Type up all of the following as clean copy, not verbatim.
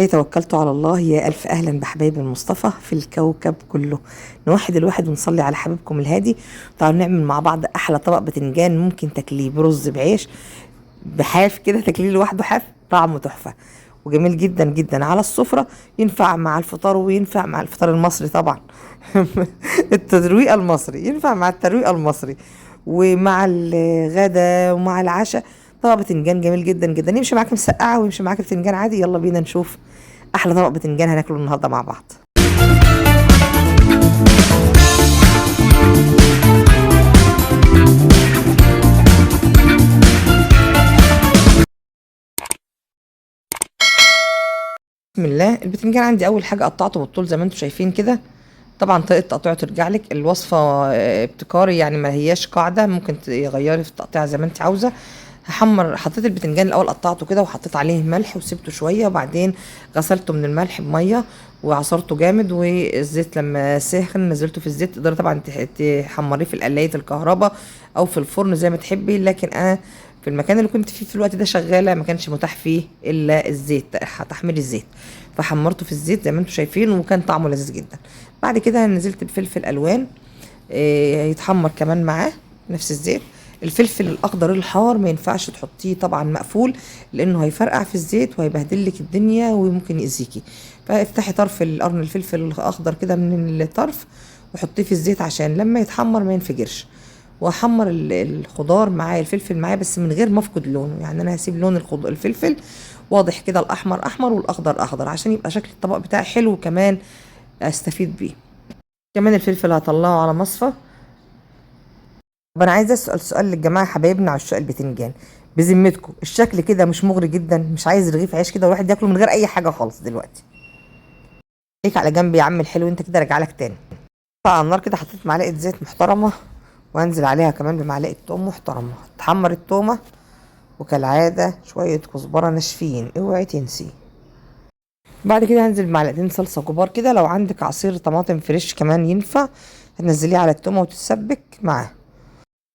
توكلت على الله. يا ألف أهلا بحبايب المصطفى في الكوكب كله. نوحد الواحد ونصلي على حبيبكم الهادي. تعالوا نعمل مع بعض أحلى طبق بتنجان. ممكن تاكليه برز بعيش بحاف كده، تاكليه لوحده حاف، طعمه تحفة وجميل جدا جدا على السفرة. ينفع مع الفطار وينفع مع الفطار المصري طبعا. الترويقة المصري ينفع مع الترويقة المصري ومع الغدا ومع العشاء. طبق بتنجان جميل جدا جدا، يمشي معاك مسقعة ويمشي معاك بتنجان عادي. يلا بينا نشوف احلى طبق بتنجان هناكله النهارده مع بعض. بسم الله. البتنجان عندي اول حاجه قطعته بالطول زي ما انتم شايفين كده. طبعا طريقه تقطيعه ترجع لك الوصفه ابتكاري، يعني ما هياش قاعده، ممكن تغيري في التقطيع زي ما انت عاوزه. حطيت البتنجان الاول، قطعته كده وحطيت عليه ملح وسبته شويه، وبعدين غسلته من الملح بميه وعصرته جامد، والزيت لما سخن نزلته في الزيت. تقدري طبعا تحمريه في القلايه الكهرباء او في الفرن زي ما تحبي، لكن انا في المكان اللي كنت فيه في الوقت ده شغاله ما كانش متاح فيه الا الزيت، تحمير الزيت، فحمرته في الزيت زي ما انتم شايفين وكان طعمه لذيذ جدا. بعد كده نزلت بفلفل الوان يتحمر كمان معاه نفس الزيت. الفلفل الاخضر الحار ما ينفعش تحطيه طبعا مقفول، لانه هيفرقع في الزيت وهيبهدل لك الدنيا وممكن يأذيكي. فافتحي طرف القرن الفلفل الاخضر كده من الطرف وحطيه في الزيت عشان لما يتحمر ما ينفجرش. واحمر الخضار معايا، الفلفل معايا، بس من غير ما افقد لونه. يعني انا هسيب لون الفلفل واضح كده، الاحمر احمر والاخضر اخضر، عشان يبقى شكل الطبق بتاعي حلو وكمان استفيد بيه. كمان الفلفل هطلعه على مصفى. طب انا عايزه اسال سؤال للجماعه حبايبنا عشاق البتنجان، بذمتكم الشكل كده مش مغري جدا؟ مش عايز رغيف عيش كده والواحد ياكله من غير اي حاجه خالص دلوقتي؟ ليك على جنب يا عم الحلو، انت كده راجع لك تاني. على النار كده حطيت معلقه زيت محترمه، وانزل عليها كمان بمعلقه توم محترمه. تحمر التومه، وكالعاده شويه كزبره ناشفين اوعي تنسي. بعد كده هنزل بمعلقتين صلصه كبار كده، لو عندك عصير طماطم فريش كمان ينفع، هتنزليه على التومه وتتسبك معاه.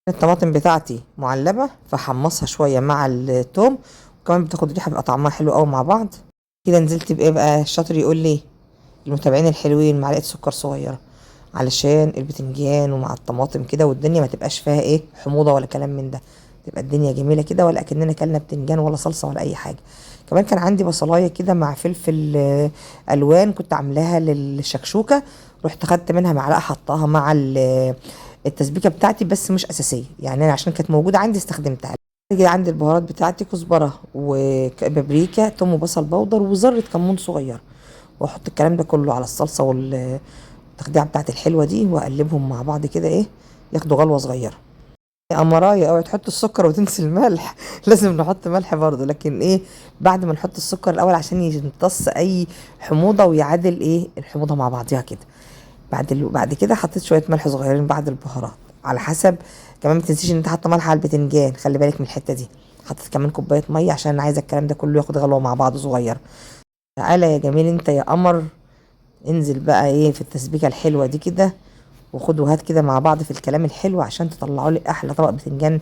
الطماطم بتاعتي معلبة فحمصها شوية مع التوم، وكمان بتاخد ريحة، بيبقى طعمها حلو قوي مع بعض. كده نزلت بايه بقى؟ الشاطر يقول لي المتابعين الحلوين معلقة سكر صغيرة، علشان البتنجان ومع الطماطم كده والدنيا ما تبقاش فيها ايه حموضة ولا كلام من ده، تبقى الدنيا جميلة كده ولا اكننا كلنا بتنجان ولا صلصة ولا اي حاجة. كمان كان عندي بصلاية كده مع فلفل الوان كنت عاملاها للشكشوكة، رحت خدت منها معلقة حطاها مع التسبيكه بتاعتي، بس مش اساسيه، يعني انا عشان كانت موجوده عندي استخدمتها. كده عندي البهارات بتاعتي كزبره وبابريكا توم وبصل بودر وذره كمون صغير، واحط الكلام ده كله على الصلصه والتخديعه بتاعتي الحلوه دي، واقلبهم مع بعض كده ايه ياخدوا غلوه صغيره. يا امرايا اوعي تحط السكر وتنسي الملح. لازم نحط ملح برضه، لكن ايه بعد ما نحط السكر الاول عشان يمتص اي حموضه ويعادل ايه الحموضه مع بعضيها كده. بعد كده حطيت شويه ملح صغيرين بعد البهارات على حسب. كمان ما تنسيش ان انت حاطه ملح على البتنجان، خلي بالك من الحته دي. حطيت كمان كوبايه ميه عشان انا عايزه الكلام ده كله ياخد غلوه مع بعض صغير. تعالى يا جميل انت يا قمر، انزل بقى ايه في التسبيكه الحلوه دي كده، وخد وهات كده مع بعض في الكلام الحلو عشان تطلعوا لي احلى طبق بتنجان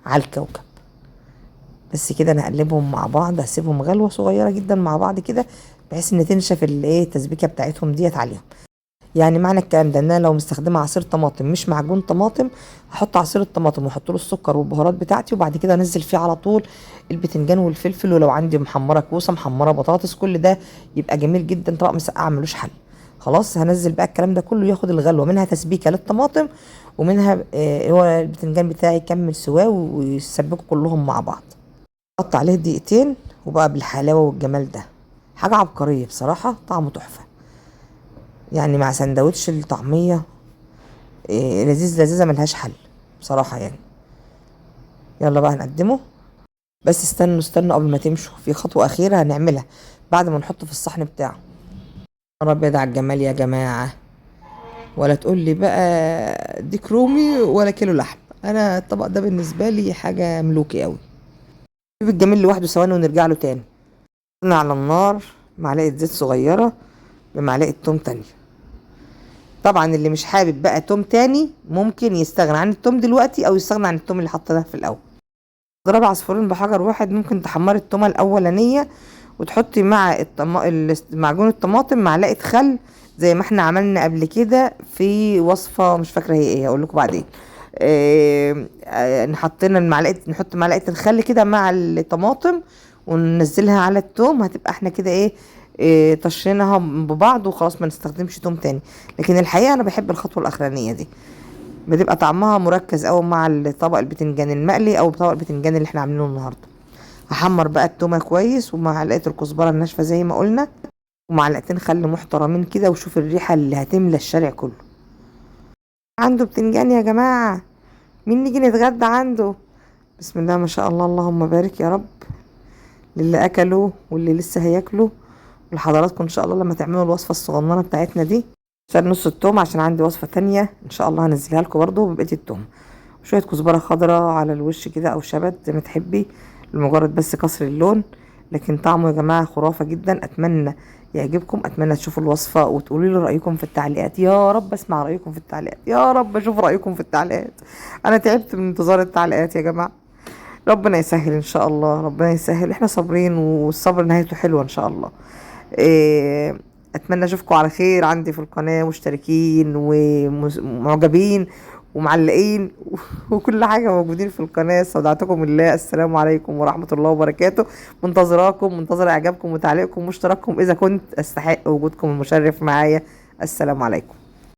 على الكوكب. بس كده انا هقلبهم مع بعض، هسيبهم غلوه صغيره جدا مع بعض كده، بحيث ان تنشف الايه التسبيكه بتاعتهم ديت عليهم. يعني معنى الكلام ده ان انا لو مستخدمه عصير طماطم مش معجون طماطم، هحط عصير الطماطم واحط له السكر والبهارات بتاعتي، وبعد كده انزل فيه على طول البتنجان والفلفل، ولو عندي محمره كوسه محمره بطاطس كل ده يبقى جميل جدا، طبق مسقعه ملوش حل. خلاص هنزل بقى الكلام ده كله ياخد الغلوه، منها تسبيكه للطماطم ومنها هو البتنجان بتاعي يكمل سواه ويسبكوا كلهم مع بعض. حط عليه دقيقتين وبقى بالحلاوه والجمال ده، حاجه عبقريه بصراحه، طعمه تحفه. يعني مع سندوتش الطعمية لذيذ لذيذة ملهاش حل بصراحة يعني. يلا بقى هنقدمه، بس استنوا قبل ما تمشوا في خطوة أخيرة هنعملها بعد ما نحطه في الصحن بتاعه. يا أبيض على الجمال يا جماعة، ولا تقول لي بقى ديك رومي ولا كيلو لحم، أنا الطبق ده بالنسبة لي حاجة ملوكي قوي. نجيب الجميل لوحده ثواني ونرجع له تاني. حطينا على النار معلقة زيت صغيرة بمعلقة توم تانية. طبعا اللي مش حابب بقى توم تاني ممكن يستغنى عن التوم دلوقتي او يستغنى عن التوم اللي حطيناه في الاول. اضرب عصفورين بحجر واحد، ممكن تحمري التومه الاولانيه وتحطي مع معجون الطماطم معلقه خل، زي ما احنا عملنا قبل كده في وصفه مش فاكره هي ايه، هقول لكم بعدين. نحط معلقه الخل كده مع الطماطم، وننزلها على التوم، هتبقى احنا كده ايه، طشيناها ببعض وخلاص، ما نستخدمش توم تاني. لكن الحقيقه انا بحب الخطوه الاخرانيه دي، بتبقى طعمها مركز قوي مع طبق البتنجان المقلي او طبق البتنجان اللي احنا عاملينه النهارده. هحمر بقى التومه كويس، ومعلقه الكزبره الناشفه زي ما قلنا، ومعلقتين خل محترمين كده، وشوف الريحه اللي هتملى الشارع كله. عنده بتنجان يا جماعه، مين نيجي نتغدى عنده؟ بسم الله ما شاء الله، اللهم بارك يا رب للي اكلوا واللي لسه هياكلوا، ولحضراتكم ان شاء الله لما تعملوا الوصفه الصغننه بتاعتنا دي. شال نص التوم عشان عندي وصفه تانية ان شاء الله هنزلها لكم برضو ببقيه التوم، شويه كزبره خضراء على الوش كده او شبت زي ما تحبي، لمجرد بس كسر اللون. لكن طعمه يا جماعه خرافه جدا، اتمنى يعجبكم، اتمنى تشوفوا الوصفه وتقولوا لي رايكم في التعليقات. يا رب اسمع رايكم في التعليقات، يا رب اشوف رايكم في التعليقات. انا تعبت من انتظار التعليقات يا جماعه. ربنا يسهل ان شاء الله، ربنا يسهل، احنا صابرين والصبر نهايته حلوه ان شاء الله. إيه، اتمنى اشوفكم على خير عندي في القناه، مشتركين ومعجبين ومعلقين وكل حاجه موجودين في القناه. استودعتكم الله، السلام عليكم ورحمه الله وبركاته. منتظراكم، منتظر اعجابكم وتعليقكم واشتراككم اذا كنت استحق وجودكم المشرف معايا. السلام عليكم.